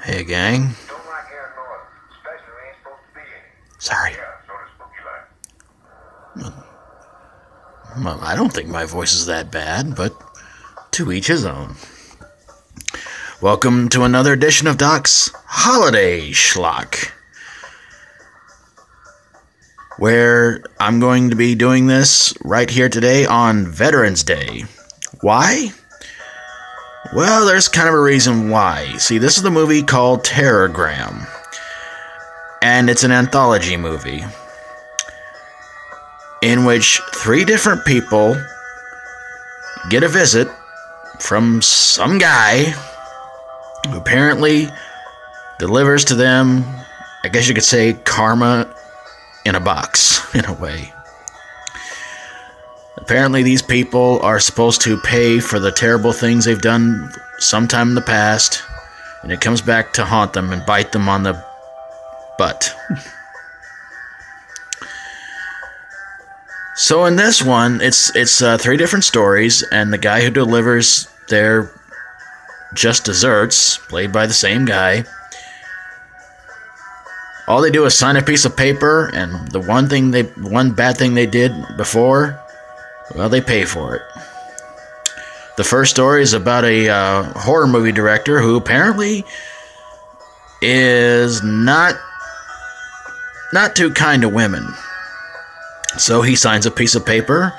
Hey, gang. Don't like hearing noise, especially when ain't supposed to be any. Sorry. Yeah, sort of spooky like. Well, I don't think my voice is that bad, but to each his own. Welcome to another edition of Doc's Holiday Schlock, where I'm going to be doing this right here today on Veterans Day. Why? Well, there's kind of a reason why. See, this is the movie called Terrorgram, and it's an anthology movie in which three different people get a visit from some guy who apparently delivers to them, I guess you could say, karma in a box, in a way. Apparently these people are supposed to pay for the terrible things they've done sometime in the past, and it comes back to haunt them and bite them on the butt. So in this one, it's three different stories, and the guy who delivers their just desserts, played by the same guy, all they do is sign a piece of paper, and the one bad thing they did before, well, they pay for it. The first story is about a horror movie director who apparently is not too kind to women. So he signs a piece of paper.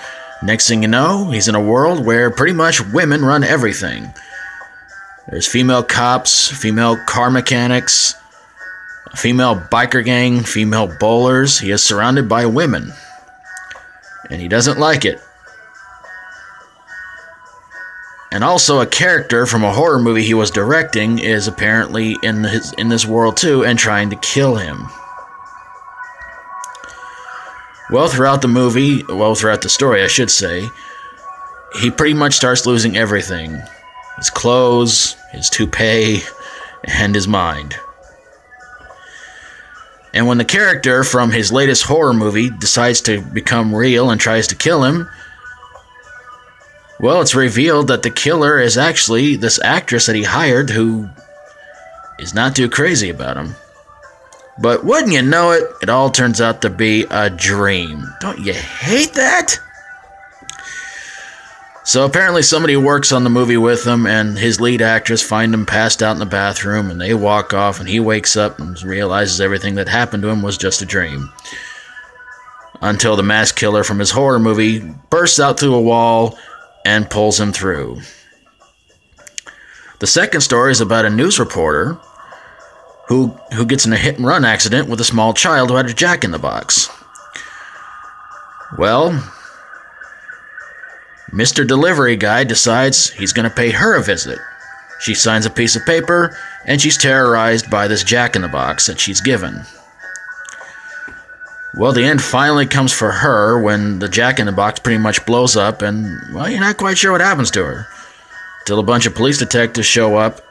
Next thing you know, he's in a world where pretty much women run everything. There's female cops, female car mechanics, a female biker gang, female bowlers. He is surrounded by women, and he doesn't like it. And also, a character from a horror movie he was directing is apparently in this world too, and trying to kill him. Well, throughout the story, I should say, he pretty much starts losing everything. His clothes, his toupee, and his mind. And when the character from his latest horror movie decides to become real and tries to kill him, well, it's revealed that the killer is actually this actress that he hired who is not too crazy about him. But wouldn't you know it, it all turns out to be a dream. Don't you hate that? So apparently somebody works on the movie with him, and his lead actress find him passed out in the bathroom, and they walk off, and he wakes up and realizes everything that happened to him was just a dream. Until the mass killer from his horror movie bursts out through a wall and pulls him through. The second story is about a news reporter who gets in a hit-and-run accident with a small child who had a jack-in-the-box. Well, Mr. Delivery Guy decides he's going to pay her a visit. She signs a piece of paper, and she's terrorized by this jack-in-the-box that she's given. Well, the end finally comes for her when the jack-in-the-box pretty much blows up, and, well, you're not quite sure what happens to her. Till a bunch of police detectives show up,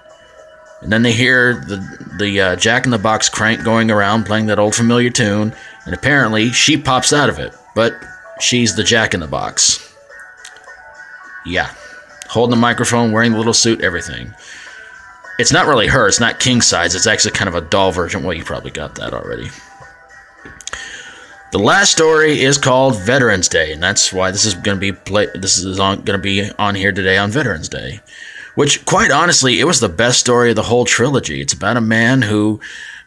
and then they hear the jack-in-the-box crank going around playing that old familiar tune, and apparently she pops out of it, but she's the jack-in-the-box. Yeah, holding the microphone, wearing the little suit, everything. It's not really her, it's not king size, it's actually kind of a doll version. Well, you probably got that already. The last story is called Veterans Day, and that's why this is going to be on here today on Veterans Day. Which, quite honestly, it was the best story of the whole trilogy. It's about a man who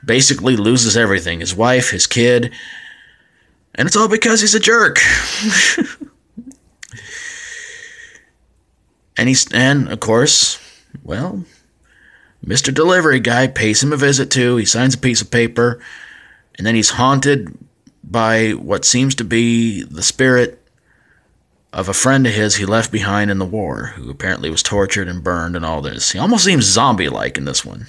basically loses everything. His wife, his kid, and it's all because he's a jerk. And of course, well, Mr. Delivery Guy pays him a visit too. He signs a piece of paper, and then he's haunted by what seems to be the spirit of a friend of his he left behind in the war, who apparently was tortured and burned and all this. He almost seems zombie-like in this one.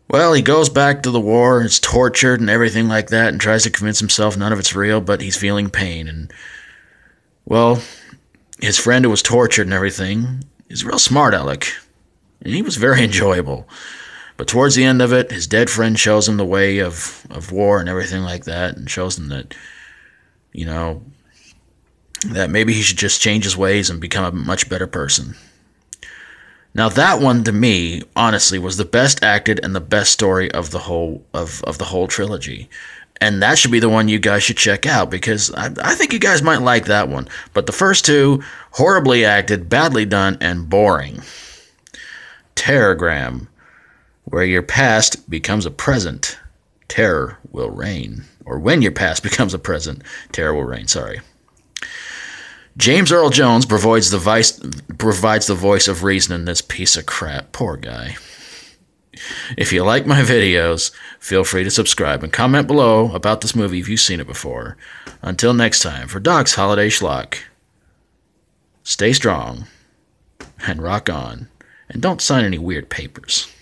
Well, he goes back to the war, is tortured and everything like that, and tries to convince himself none of it's real, but he's feeling pain. And, well, his friend who was tortured and everything is a real smart aleck, and he was very enjoyable. But towards the end of it, his dead friend shows him the way of war and everything like that, and shows him that, you know, that maybe he should just change his ways and become a much better person. Now that one to me, honestly, was the best acted and the best story of the whole trilogy. And that should be the one you guys should check out because I think you guys might like that one. But the first two, horribly acted, badly done, and boring. Terrorgram, where your past becomes a present, terror will reign. Or when your past becomes a present, terror will reign. Sorry. James Earl Jones provides the voice of reason in this piece of crap. Poor guy. If you like my videos, feel free to subscribe and comment below about this movie if you've seen it before. Until next time, for Doc's Holiday Schlock, stay strong and rock on, and don't sign any weird papers.